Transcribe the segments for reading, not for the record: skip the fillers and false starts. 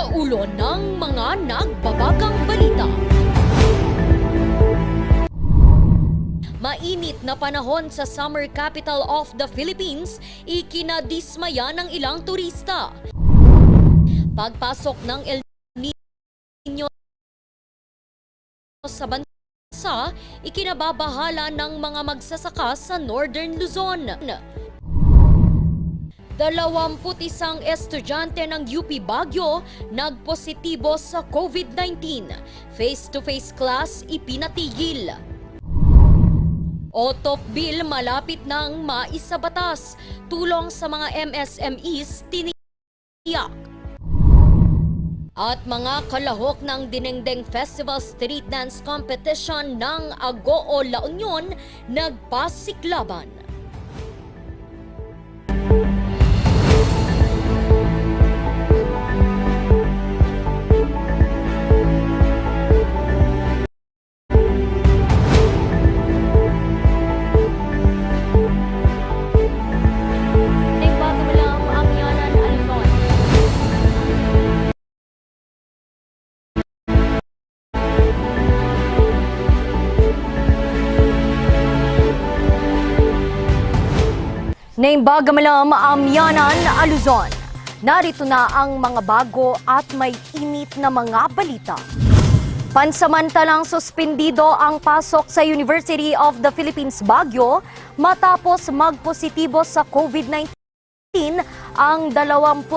sa ulo ng mga nagbabagang balita. Mainit na panahon sa summer capital of the Philippines, ikinadismaya ng ilang turista. Pagpasok ng El Nino sa bansa, ikinababahala ng mga magsasaka sa Northern Luzon. 21 estudyante ng UP Baguio nagpositibo sa COVID-19. Face-to-face class ipinatigil. OTOP bill malapit nang maisabatas. Tulong sa mga MSMEs tiniyak. At mga kalahok ng Dinengdeng Festival Street Dance Competition ng Agoo La Union nagpasiklaban. Naimbaga malam amyanan Luzon. Narito na ang mga bago at may init na mga balita. Pansamantalang suspendido ang pasok sa University of the Philippines Baguio matapos magpositibo sa COVID-19 ang 21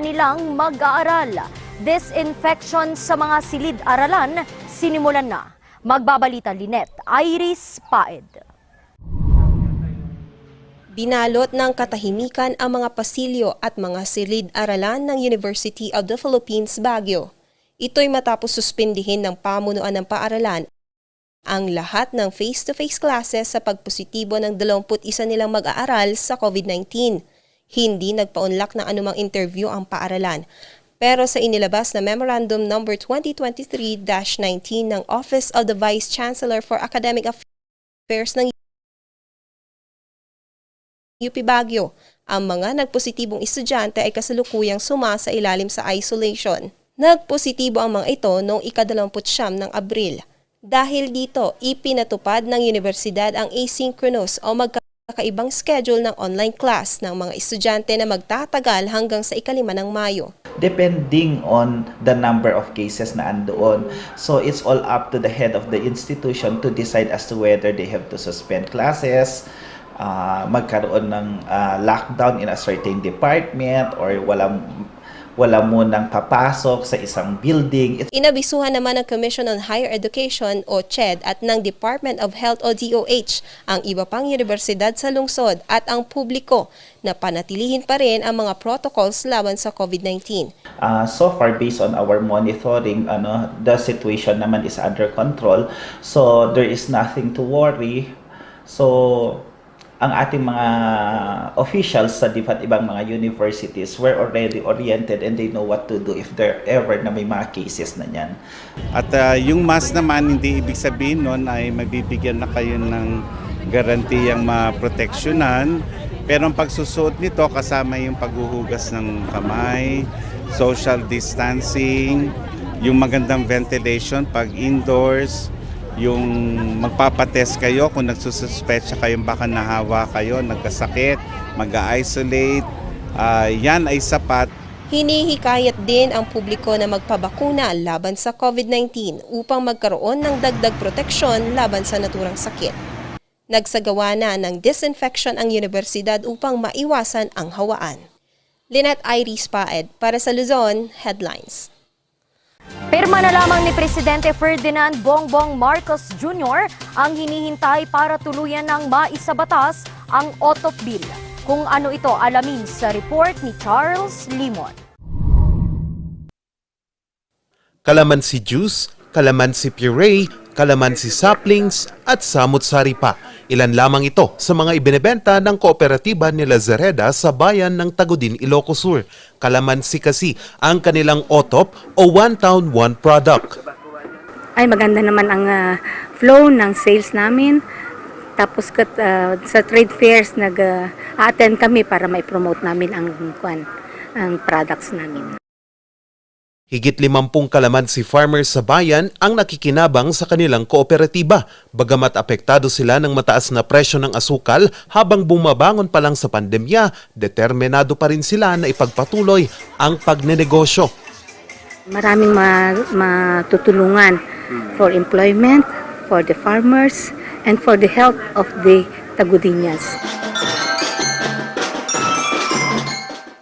nilang mag-aaral. Disinfection sa mga silid-aralan sinimulan na. Magbabalita Lynette Iris Paed. Binalot ng katahimikan ang mga pasilyo at mga silid-aralan ng University of the Philippines Baguio. Ito'y matapos suspindihin ng pamunuan ng paaralan ang lahat ng face-to-face classes sa pagpositibo ng 21 nilang mag-aaral sa COVID-19. Hindi nagpaunlak ng anumang interview ang paaralan. Pero sa inilabas na Memorandum No. 2023-19 ng Office of the Vice Chancellor for Academic Affairs ng UP Baguio, ang mga nagpositibong estudyante ay kasalukuyang sumasa ilalim sa isolation. Nagpositibo ang mga ito noong ika-29 ng Abril. Dahil dito, ipinatupad ng universidad ang asynchronous o magkakaibang schedule ng online class ng mga estudyante na magtatagal hanggang sa ika-5 ng Mayo. Depending on the number of cases na andoon. So it's all up to the head of the institution to decide as to whether they have to suspend classes, magkaroon ng lockdown in a certain department, or wala munang papasok sa isang building. Inabisuhan naman ng Commission on Higher Education o CHED at ng Department of Health o DOH ang iba pang universidad sa lungsod at ang publiko na panatilihin pa rin ang mga protocols laban sa COVID-19. So far, based on our monitoring, the situation naman is under control. So there is nothing to worry. So ang ating mga officials sa ibang mga universities were already oriented and they know what to do if there ever na may mga cases na yan. At yung mask naman, hindi ibig sabihin nun ay mabibigyan na kayo ng garantiyang maproteksyonan. Pero ang pagsusuot nito kasama yung paghuhugas ng kamay, social distancing, yung magandang ventilation pag indoors, yung magpapatest kayo kung nagsususpetsya kayong baka nahawa kayo, nagkasakit, mag-isolate, yan ay sapat. Hinihikayat din ang publiko na magpabakuna laban sa COVID-19 upang magkaroon ng dagdag proteksyon laban sa naturang sakit. Nagsagawa na ng disinfection ang universidad upang maiwasan ang hawaan. Lynette Iris Paed para sa Luzon Headlines. Pirma na lamang ni Presidente Ferdinand Bongbong Marcos Jr. ang hinihintay para tuluyan ng maisabatas ang OTOP bill. Kung ano ito, alamin sa report ni Charles Limon. Kalamansi juice, kalamansi puree, kalamansi saplings at samut-sari pa. Ilan lamang ito sa mga ibinebenta ng kooperatiba ni Lazareda sa bayan ng Tagudin, Ilocos Sur. Kalamansi kasi ang kanilang OTOP o One Town One Product. Ay maganda naman ang flow ng sales namin. Tapos sa trade fairs nag-attend kami para ma-promote namin ang products namin. Higit 50 kalamansi farmers sa bayan ang nakikinabang sa kanilang kooperatiba, bagamat apektado sila ng mataas na presyo ng asukal habang bumabangon pa lang sa pandemya, determinado pa rin sila na ipagpatuloy ang pagnenegosyo. Maraming matutulungan for employment, for the farmers, and for the health of the Tagudiñas.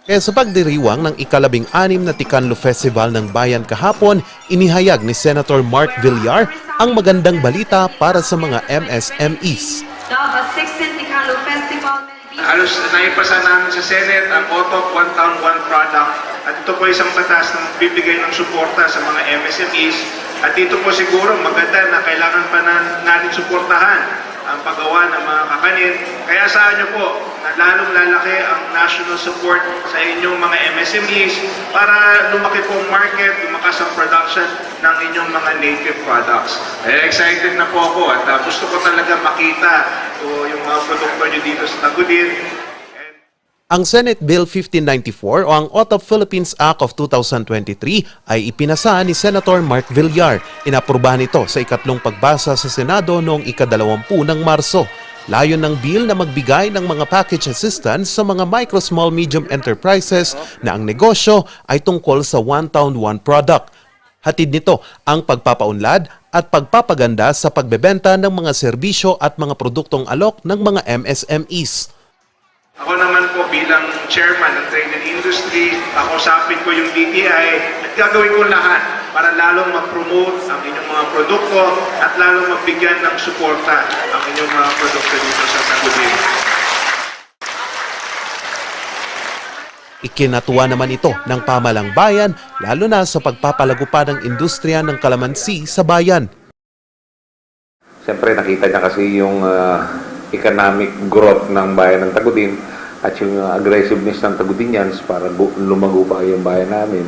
Kaya sa pagdiriwang ng ika-16 na Tikanlo Festival ng Bayan kahapon, inihayag ni Senator Mark Villar ang magandang balita para sa mga MSMEs. The 16th Tikanlo Festival will be Halos naipasa namin sa Senate ang OTOP One Town One Product at ito po isang batas na bibigay ng suporta sa mga MSMEs at dito po siguro maganda na kailangan pa natin suportahan ang paggawa ng mga kakanin. Kaya saan niyo po na lalong lalaki ang national support sa inyong mga MSMEs para lumaki po ang market, lumakas ang production ng inyong mga native products. Excited na po ako at gusto ko talaga makita yung mga produkto niyo dito sa Tagudin. Ang Senate Bill 1594 o ang OTOP Philippines Act of 2023 ay ipinasa ni Senator Mark Villar. Inaprubahan ito sa ikatlong pagbasa sa Senado noong ika-20 ng Marso. Layon ng bill na magbigay ng mga package assistance sa mga micro, small, medium enterprises na ang negosyo ay tungkol sa One Town One Product. Hatid nito ang pagpapaunlad at pagpapaganda sa pagbebenta ng mga serbisyo at mga produktong alok ng mga MSMEs. Ako naman po bilang chairman ng Trade and Industry, kakusapin ko yung DTI at gagawin ko lahat para lalong ma-promote ang inyong mga produkto at lalong magbigyan ng suporta ang inyong mga produkto dito sa Tagudin. Ikinatuwa naman ito ng pamalang bayan, lalo na sa pagpapalago pa ng industriya ng kalamansi sa bayan. Siyempre nakita niya kasi yung economic growth ng bayan ng Tagudin at yung aggressiveness ng Tagudinians para lumago pa yung bayan namin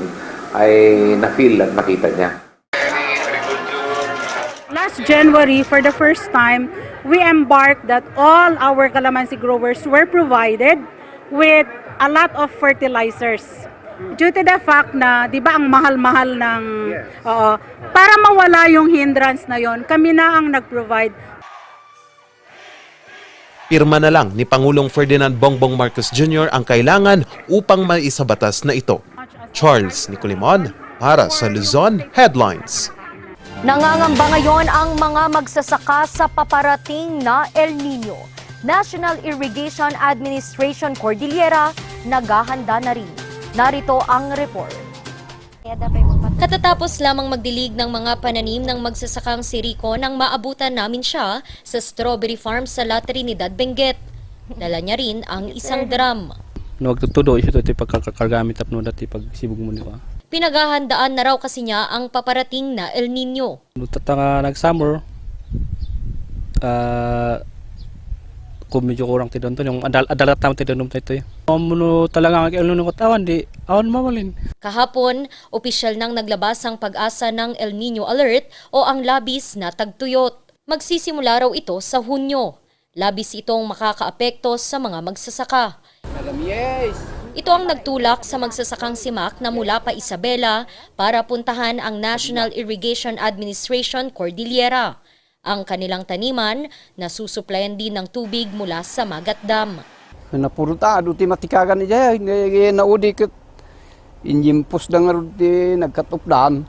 ay na-feel at nakita niya. Last January, for the first time, we embarked that all our calamansi growers were provided with a lot of fertilizers. Due to the fact na, di ba, ang mahal-mahal ng... para mawala yung hindrance na yon, kami na ang nag-provide. Pirma na lang ni Pangulong Ferdinand Bongbong Marcos Jr. ang kailangan upang maisabatas na ito. Charles Nicolimon para sa Luzon Headlines. Nangangamba ngayon ang mga magsasaka sa paparating na El Nino. National Irrigation Administration Cordillera naghahanda na rin. Narito ang report. Katatapos lamang magdilig ng mga pananim ng magsasakang si Rico nang maabutan namin siya sa strawberry farm sa La Trinidad, Benguet. Dala niya rin ang isang drum. Nagtutudo ito pagkakagamit tapno dati pag sibog mo niyo. Pinaghahandaan na raw kasi niya ang paparating na El Nino. Tatanga nag-summer, kung medyo kurang tidon to, yung adalat naman tidon ito. Muno talaga ang El Nino katawan, di awan mawalin. Kahapon, opisyal nang naglabas ang pag-asa ng El Nino Alert o ang labis na tagtuyot. Magsisimula raw ito sa Hunyo. Labis itong makakaapekto sa mga magsasaka. Ito ang nagtulak sa magsasakang si Mac na mula pa Isabela para puntahan ang National Irrigation Administration Cordillera. Ang kanilang taniman na susuplayan din ng tubig mula sa Magat Dam. Napurta, aduti matikagan niya, naudi kat injimpos da nga ruti nagkatupdan.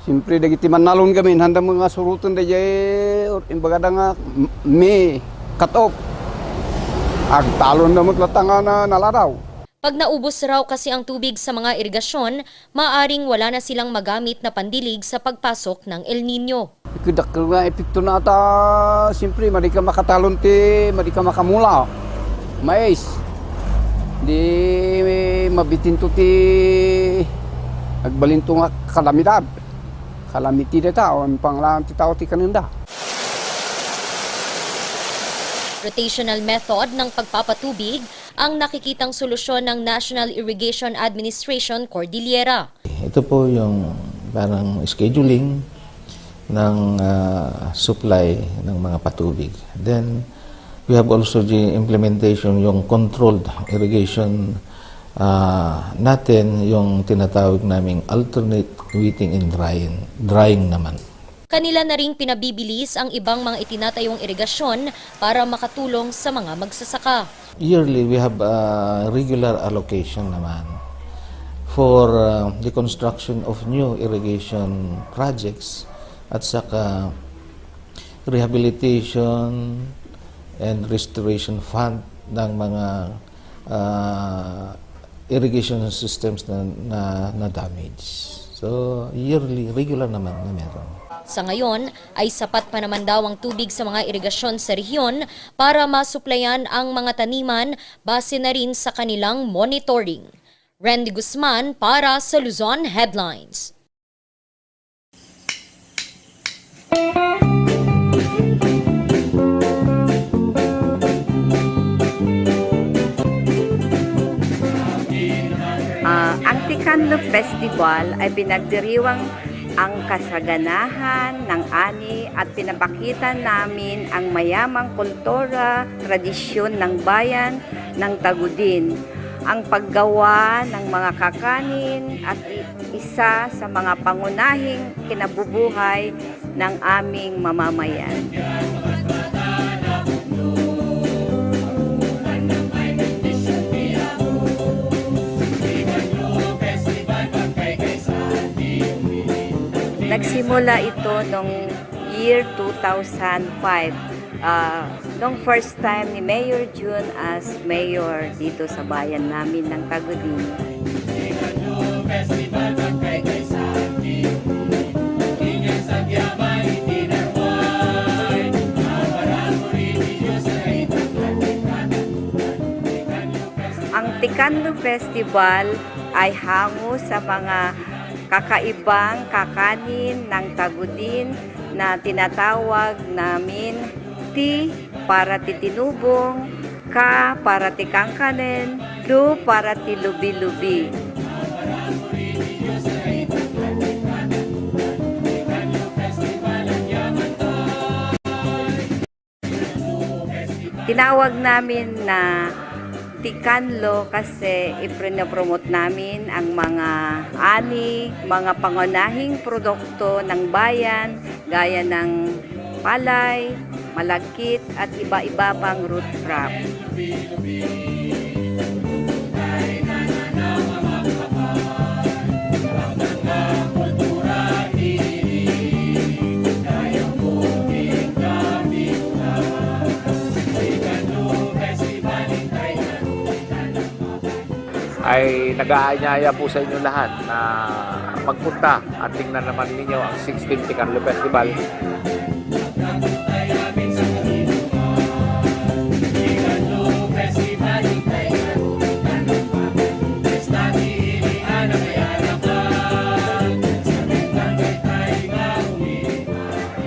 Siyempre, dagiti manalon kami, handa mga surutan da jay, imbaga da nga may katop. Agtalon na matlatanga na nalaraw. Pag naubos raw kasi ang tubig sa mga irigasyon, maaring wala na silang magamit na pandilig sa pagpasok ng El Nino. Ikudakil nga epekto na ata, siyempre, madi ka makatalon ti, madi ka makamula. Mais. Di mabitin to ti agbalin to nga kalamidad. Kalamiti de tao, ang panglaan ti tao ti kaninda. Rotational method ng pagpapatubig ang nakikitang solusyon ng National Irrigation Administration Cordillera. Ito po yung parang scheduling ng supply ng mga patubig. Then we have also the implementation yung controlled irrigation natin yung tinatawag naming alternate wetting and drying naman. Kanila na ring pinabibilis ang ibang mga itinatayong irigasyon para makatulong sa mga magsasaka. Yearly, we have regular allocation naman for the construction of new irrigation projects at saka rehabilitation and restoration fund ng mga irrigation systems na damage. So, yearly, regular naman na meron. Sa ngayon ay sapat pa naman daw ang tubig sa mga irigasyon sa rehiyon para masuplayan ang mga taniman base na rin sa kanilang monitoring. Randy Guzman para sa Luzon Headlines. Ang Ticanlo Festival ay pinagdiriwang ang kasaganahan ng ani at pinapakita namin ang mayamang kultura, tradisyon ng bayan ng Tagudin. Ang paggawa ng mga kakanin at isa sa mga pangunahing kinabubuhay ng aming mamamayan. Nagsimula ito noong year 2005. Nung first time ni Mayor June as mayor dito sa bayan namin ng Tagudin. Ang Ticanlo Festival ay hango sa mga kakaibang kakanin ng Tagudin na tinatawag namin T para titinubong, K para tikangkanen, Lu para tilubi-lubi. Tinawag namin na Ticanlo kasi iprinopromote namin ang mga ani, mga pangunahing produkto ng bayan gaya ng palay, malagkit at iba-iba pang root crop. Ay nag-aanyaya po sa inyo lahat na magpunta at tingnan naman ninyo ang 16th Ticanlo Festival.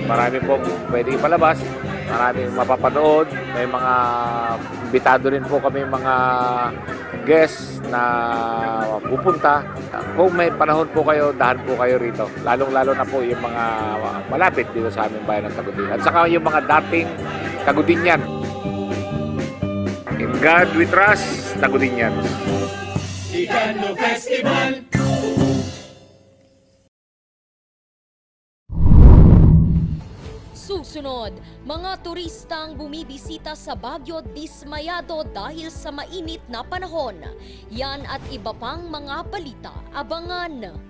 Marami pong pwede ipalabas, maraming mapapanood, may mga imbitado rin po kami mga guests na pupunta. Kung may panahon po kayo, dahan po kayo rito. Lalong-lalo na po yung mga malapit dito sa aming bayan ng Tagudin. At saka yung mga dating Tagudinian. In God we trust, Tagudinian. Ticanlo Festival. Susunod, mga turistang bumibisita sa Baguio dismayado dahil sa mainit na panahon. Yan at iba pang mga balita. Abangan!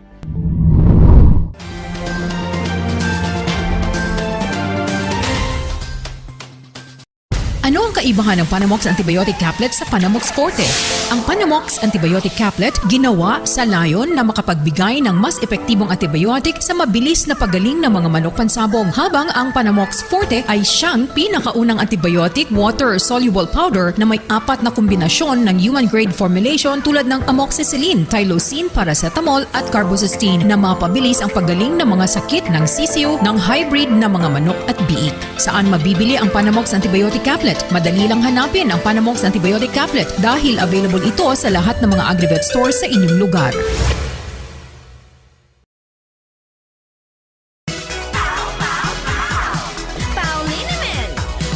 Ano ang kaibahan ng Panamox Antibiotic Caplet sa Panamox Forte? Ang Panamox Antibiotic Caplet ginawa sa layon na makapagbigay ng mas epektibong antibiotic sa mabilis na pagaling ng mga manok pansabong, habang ang Panamox Forte ay siyang pinakaunang antibiotic water-soluble powder na may 4 na kombinasyon ng human-grade formulation tulad ng amoxicillin, tylosin, paracetamol at carbocysteine na mapabilis ang pagaling ng mga sakit ng sisiyo ng hybrid na mga manok at biik. Saan mabibili ang Panamox Antibiotic Caplet? Madali lang hanapin ang Panamox Antibiotic Caplet dahil available ito sa lahat ng mga Agrivet stores sa inyong lugar.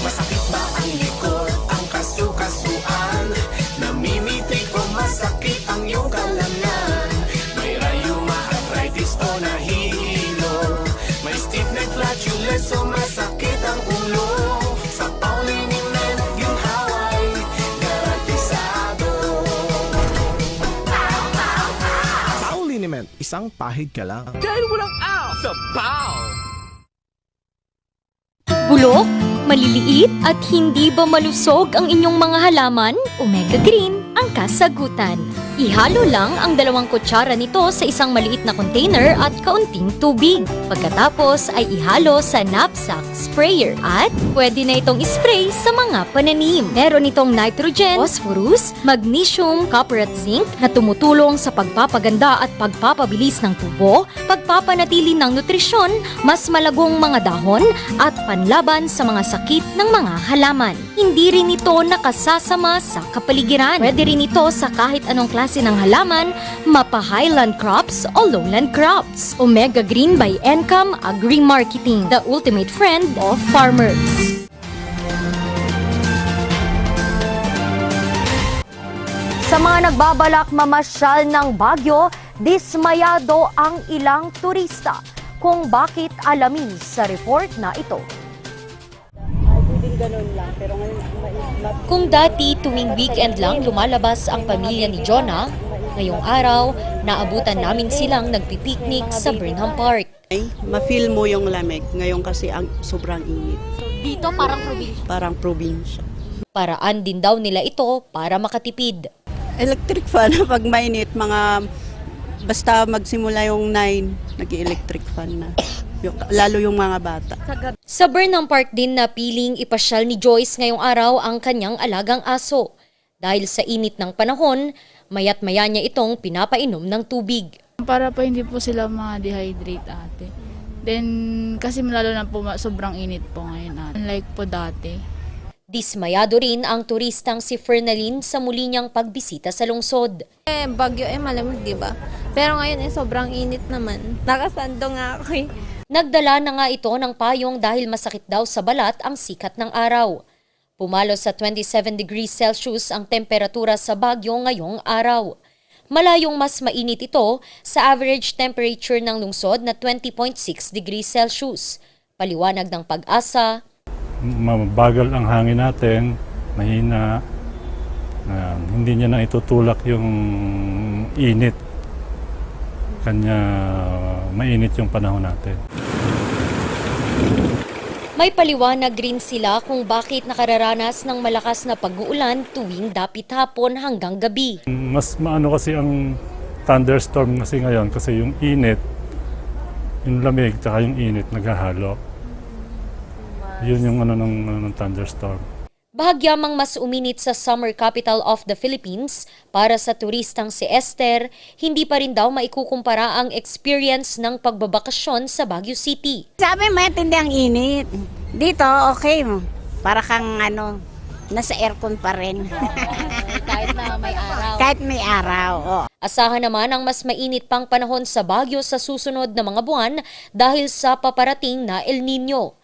Masakit ba ang likod, ang kasukasuan? Namimitig o masakit ang isang pahig ka lang. Dahil walang aw sa POW! Bulok, maliliit at hindi ba malusog ang inyong mga halaman? Omega Green ang kasagutan. Ihalo lang ang 2 kutsara nito sa isang maliit na container at kaunting tubig. Pagkatapos ay ihalo sa knapsack sprayer at pwede na itong spray sa mga pananim. Meron itong nitrogen, phosphorus, magnesium, copper at zinc na tumutulong sa pagpapaganda at pagpapabilis ng tubo, pagpapanatili ng nutrisyon, mas malagong mga dahon at panlaban sa mga sakit ng mga halaman. Hindi rin ito nakasasama sa kapaligiran. Pwede rin ito sa kahit anong klase ng halaman, mapa-highland crops o lowland crops. Omega Green by Encam Agri-Marketing, the ultimate friend of farmers. Sa mga nagbabalak mamasyal ng Baguio, dismayado ang ilang turista. Kung bakit, alamin sa report na ito. Kung dati tuwing weekend lang lumalabas ang pamilya ni Jonah, ngayong araw, naabutan namin silang nagpipiknik sa Burnham Park. Ma-feel mo yung lamig. Ngayon kasi ang sobrang init. Dito parang probinsya. Parang probinsya. Paraan din daw nila ito para makatipid. Electric fan pag mainit, basta magsimula yung 9, nag-electric fan na. Lalo yung mga bata. Sa Burnham Park din na piling ipasyal ni Joyce ngayong araw ang kanyang alagang aso. Dahil sa init ng panahon, mayat maya niya itong pinapainom ng tubig. Para po hindi po sila ma-dehydrate ate. Then kasi lalo na po sobrang init po ngayon ate. Unlike po dati. Dismayado rin ang turistang si Fernalyn sa muli niyang pagbisita sa lungsod. Bagyo malamig, di ba? Pero ngayon sobrang init naman. Nakasando nga ako eh. Nagdala na nga ito ng payong dahil masakit daw sa balat ang sikat ng araw. Pumalo sa 27 degrees Celsius ang temperatura sa Baguio ngayong araw. Malayong mas mainit ito sa average temperature ng lungsod na 20.6 degrees Celsius. Paliwanag ng Pag-asa. Mabagal ang hangin natin, mahina, hindi niya na itutulak yung init. Kanya mainit yung panahon natin. May paliwanag rin sila kung bakit nakararanas ng malakas na pag-uulan tuwing dapit hapon hanggang gabi. Mas maano kasi ang thunderstorm kasi ngayon kasi yung init, yung lamig tsaka yung init naghahalo. Yun yung ng thunderstorm. Bahagyamang mas uminit sa summer capital of the Philippines, para sa turistang si Esther, hindi pa rin daw maikukumpara ang experience ng pagbabakasyon sa Baguio City. Sabi mo, tindi ang init. Dito, okay. Para kang nasa aircon pa rin. Kahit na may araw. Kahit may araw, oh. Asahan naman ang mas mainit pang panahon sa Baguio sa susunod na mga buwan dahil sa paparating na El Nino.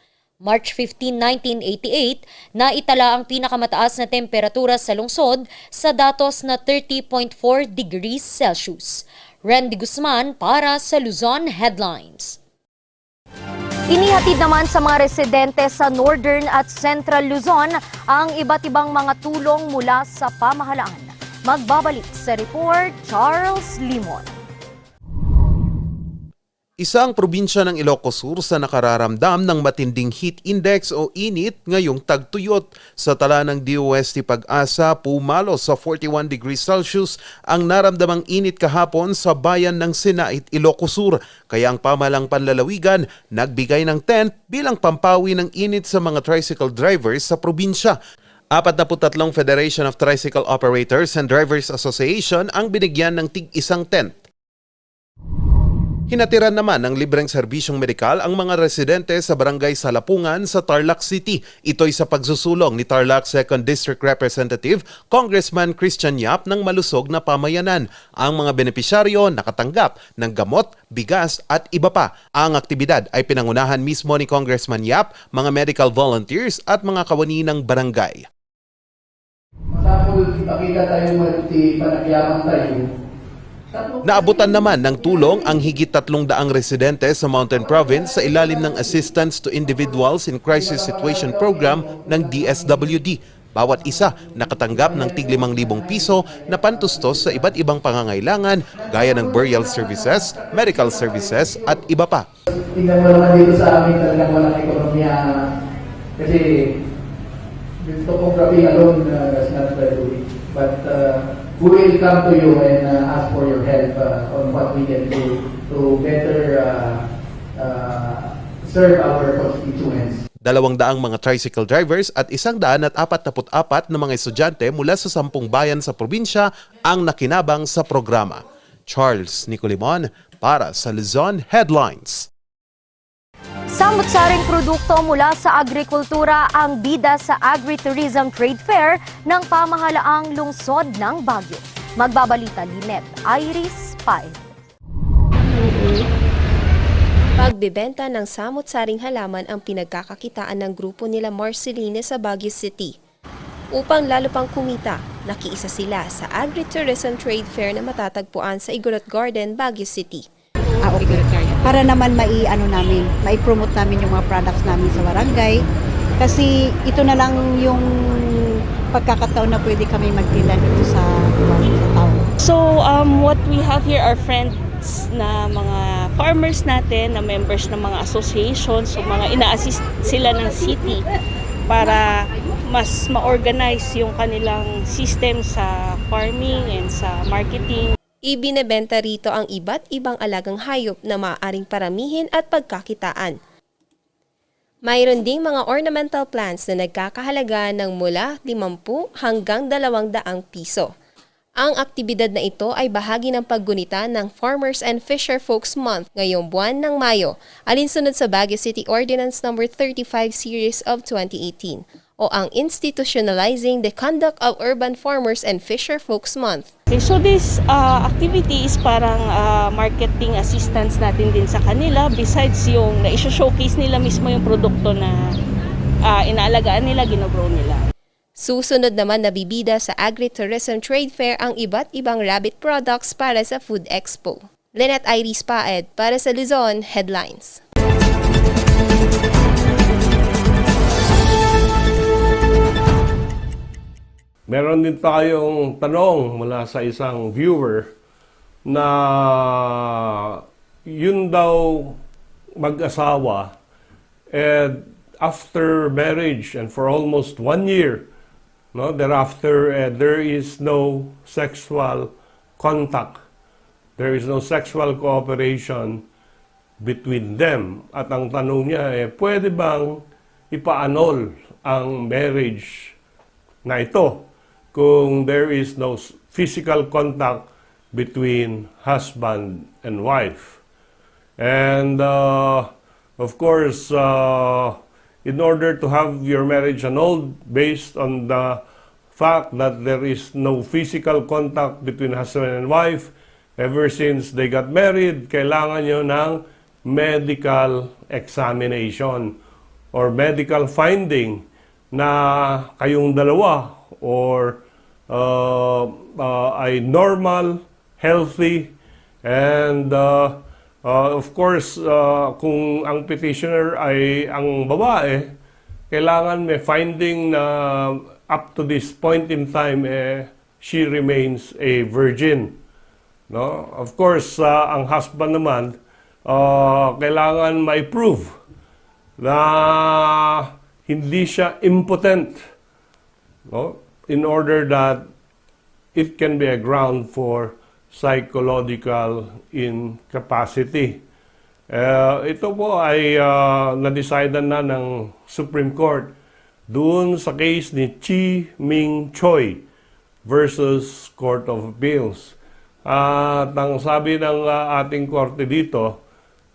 March 15, 1988, naitala ang pinakamataas na temperatura sa lungsod sa datos na 30.4 degrees Celsius. Randy Guzman para sa Luzon Headlines. Inihatid naman sa mga residente sa Northern at Central Luzon ang iba't ibang mga tulong mula sa pamahalaan. Magbabalik sa report, Charles Limon. Isa ang probinsya ng Ilocos Sur sa nakararamdam ng matinding heat index o init ngayong tagtuyot. Sa tala ng DOST Pag-asa, pumalo sa 41 degrees Celsius ang naramdamang init kahapon sa bayan ng Sinait, Ilocos Sur. Kaya ang pamahalang panlalawigan nagbigay ng tent bilang pampawi ng init sa mga tricycle drivers sa probinsya. 43 Federation of Tricycle Operators and Drivers Association ang binigyan ng tig-isang tent. Hinatiran naman ng libreng serbisyong medikal ang mga residente sa Barangay Salapungan sa Tarlac City. Ito'y sa pagsusulong ni Tarlac 2nd District Representative Congressman Christian Yap ng malusog na pamayanan. Ang mga benepisyaryo nakatanggap ng gamot, bigas at iba pa. Ang aktibidad ay pinangunahan mismo ni Congressman Yap, mga medical volunteers at mga kawani ng barangay. Matapos ipakita tayo panagyaman tayo. Naabutan naman ng tulong ang higit 300 residente sa Mountain Province sa ilalim ng Assistance to Individuals in Crisis Situation Program ng DSWD. Bawat isa nakatanggap ng tig 5,000 piso na pantustos sa iba't ibang pangangailangan gaya ng burial services, medical services at iba pa. Tingnan mo naman dito sa amin talagang walang ekonomiya kasi yung topography alone is not very good. But we will come to you and ask for your help on what we can do to better serve our constituents. 200 mga tricycle drivers at 144 na mga estudyante mula sa 10 bayan sa probinsya ang nakinabang sa programa. Charles Nicolimon para sa Luzon Headlines. Samut-saring produkto mula sa agrikultura ang bida sa Agritourism Trade Fair ng pamahalaang lungsod ng Baguio. Magbabalita Lynette Iris Paed. Pagbebenta ng samut-saring halaman ang pinagkakakitaan ng grupo nila Marceline sa Baguio City. Upang lalo pang kumita, nakiisa sila sa Agritourism Trade Fair na matatagpuan sa Igorot Garden, Baguio City. Okay. Para naman mai-promote namin yung mga products namin sa barangay. Kasi ito na lang yung pagkakataon na pwede kami magtinda dito sa town. So what we have here are friends na mga farmers natin, na members ng mga associations, so mga ina-assist sila ng city para mas ma-organize yung kanilang system sa farming and sa marketing. Ibinebenta rito ang iba't ibang alagang hayop na maaaring paramihin at pagkakitaan. Mayroon ding mga ornamental plants na nagkakahalaga ng mula 50 hanggang 200 piso. Ang aktibidad na ito ay bahagi ng paggunita ng Farmers and Fisher Folks Month ngayong buwan ng Mayo, alinsunod sa Baguio City Ordinance No. 35 Series of 2018 o ang Institutionalizing the Conduct of Urban Farmers and Fisher Folks Month. Okay, so this activity is parang marketing assistance natin din sa kanila besides yung na-showcase nila mismo yung produkto na inaalagaan nila, ginogrow nila. Susunod naman na bibida sa Agritourism Trade Fair ang iba't ibang rabbit products para sa Food Expo. Lynette Iris Paed para sa Luzon Headlines. Meron din tayong tanong mula sa isang viewer na yun daw mag-asawa and after marriage and for almost 1 year, no, thereafter there is no sexual contact. There is no sexual cooperation between them. At ang tanong niya pwede bang ipa-annul ang marriage na ito kung there is no physical contact between husband and wife? And of course, in order to have your marriage annulled based on the fact that there is no physical contact between husband and wife ever since they got married, kailangan nyo ng medical examination or medical finding na kayong dalawa or ay normal, healthy, and of course, kung ang petitioner ay ang babae, kailangan may finding na up to this point in time, she remains a virgin. No? Of course, ang husband naman, kailangan may prove na hindi siya impotent. No? In order that it can be a ground for psychological incapacity. Ito po ay na-decidean na ng Supreme Court doon sa case ni Chi Ming Choi versus Court of Appeals. At ang sabi ng ating korte dito,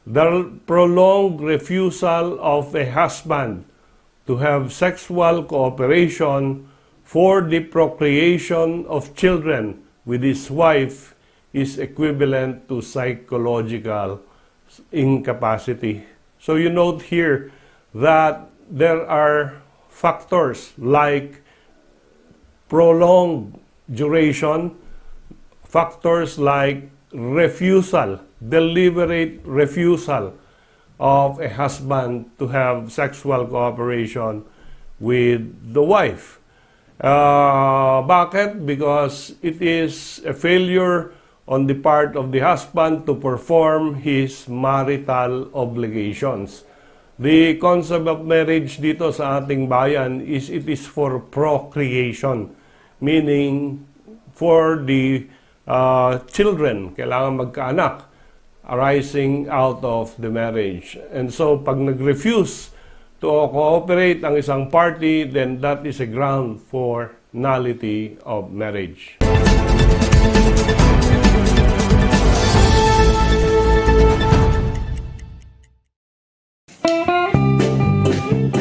the prolonged refusal of a husband to have sexual cooperation for the procreation of children with his wife is equivalent to psychological incapacity. So you note here that there are factors like prolonged duration, factors like refusal, deliberate refusal of a husband to have sexual cooperation with the wife. Bakit? Because it is a failure on the part of the husband to perform his marital obligations. The concept of marriage dito sa ating bayan is it is for procreation, meaning for the children, kailangan magkaanak arising out of the marriage. And so pag nag-refuse to cooperate ang isang party, then that is a ground for nullity of marriage.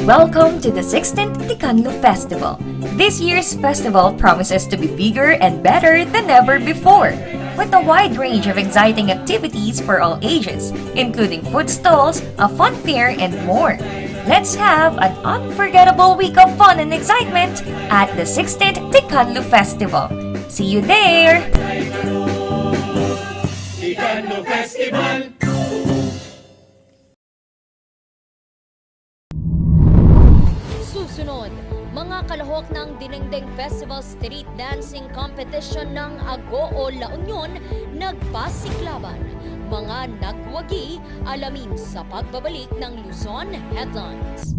Welcome to the 16th Tikanlo Festival. This year's festival promises to be bigger and better than ever before, with a wide range of exciting activities for all ages, including food stalls, a fun fair, and more. Let's have an unforgettable week of fun and excitement at the 16th Tikanlo Festival. See you there! Tikanlo Festival. Susunod, mga kalahok ng Dinengdeng Festival Street Dancing Competition ng Agoo La Union nagpasiklaban. Mga nagwagi, alamin sa pagbabalik ng Luzon Headlines.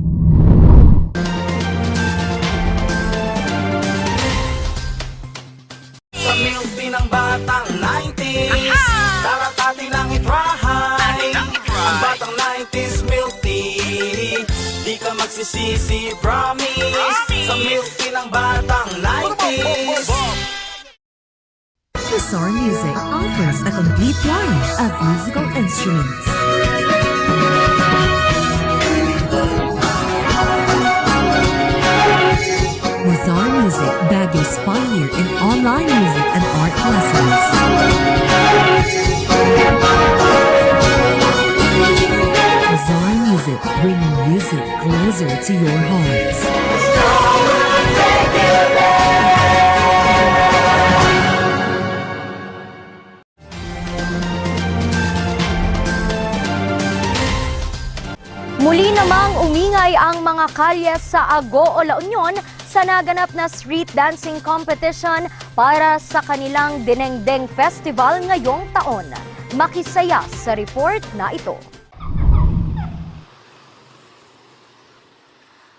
Sa milk ng batang 90s, tara't atin lang i-try. Ang batang 90s milk tea, di ka magsisisi, promise. Sa milk ng batang 90s. Bizarre Music offers a complete line of musical instruments. Bizarre Music, Baguio's pioneer in online music and art lessons. Bizarre Music, bringing music closer to your hearts. Muli namang umingay ang mga kalye sa Agoo La Union sa naganap na street dancing competition para sa kanilang Dinengdeng Festival ngayong taon. Makisaya sa report na ito.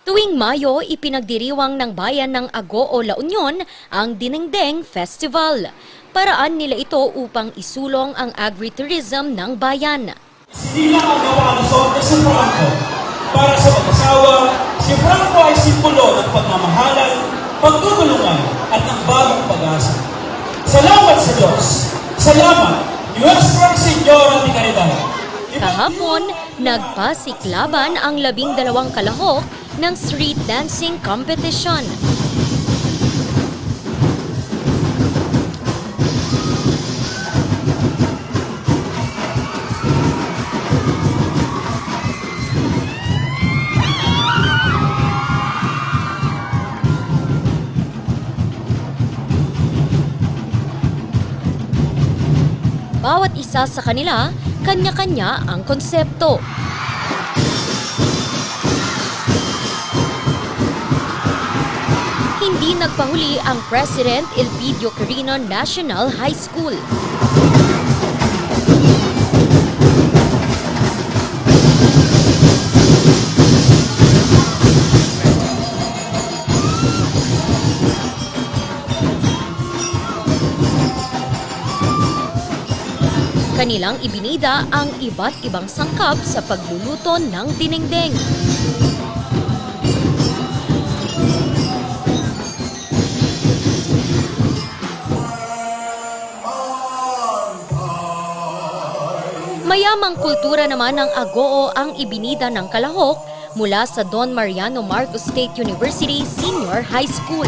Tuwing Mayo, ipinagdiriwang ng bayan ng Agoo La Union ang Dinengdeng Festival. Paraan nila ito upang isulong ang agritourism ng bayan. Hindi lang ang gawa ng sorte si Franco. Para sa mag-asawa, si Franco ay simbolo ng pagmamahalan, pagtutulungan at ng bagong pag-asa. Salamat sa Diyos! Salamat, Nuestra Señora de Caridad! Kahapon, nagpasiklaban ang 12 kalahok ng street dancing competition. Bawat isa sa kanila, kanya-kanya ang konsepto. Hindi nagpahuli ang President Elpidio Quirino National High School. Kanilang ibinida ang iba't ibang sangkap sa pagluluto ng dinengdeng. Mayamang kultura naman ng Agoo ang ibinida ng kalahok mula sa Don Mariano Marcos State University Senior High School.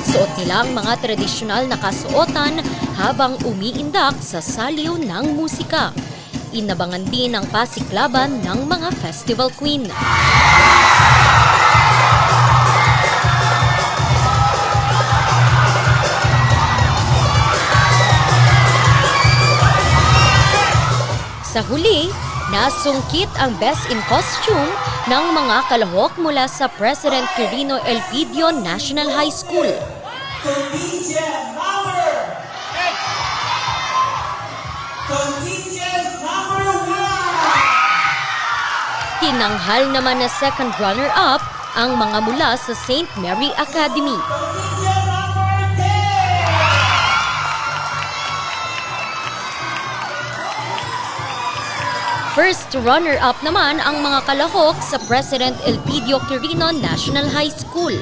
Suot nila ang mga tradisyonal na kasuotan habang umiindak sa saliw ng musika. Inabangan din ang pasiklaban ng mga festival queen. Sa huli, Nasungkit ang Best in Costume ng mga kalahok mula sa President Quirino Elpidio National High School. Contingent number 1! Tinanghal naman na second runner-up ang mga mula sa St. Mary Academy. First runner-up naman ang mga kalahok sa President Elpidio Quirino National High School.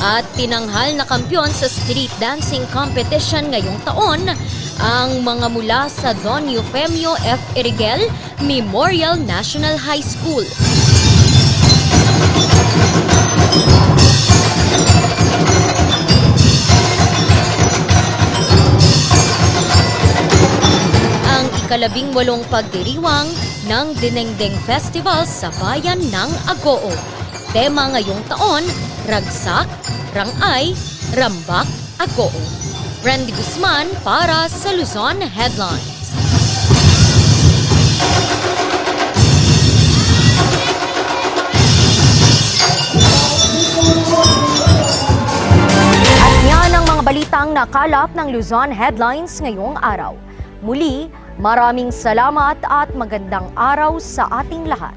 At tinanghal na kampiyon sa street dancing competition ngayong taon ang mga mula sa Don Eufemio F. Erigel Memorial National High School. Ang ika-18 pagdiriwang ng Dinengdeng Festival sa bayan ng Agoo. Tema ngayong taon, Ragsak, Rangay, Rambak, Agoo. Randy Guzman para sa Luzon Headlines. At yan ang mga balitang nakalap ng Luzon Headlines ngayong araw. Muli, maraming salamat at magandang araw sa ating lahat.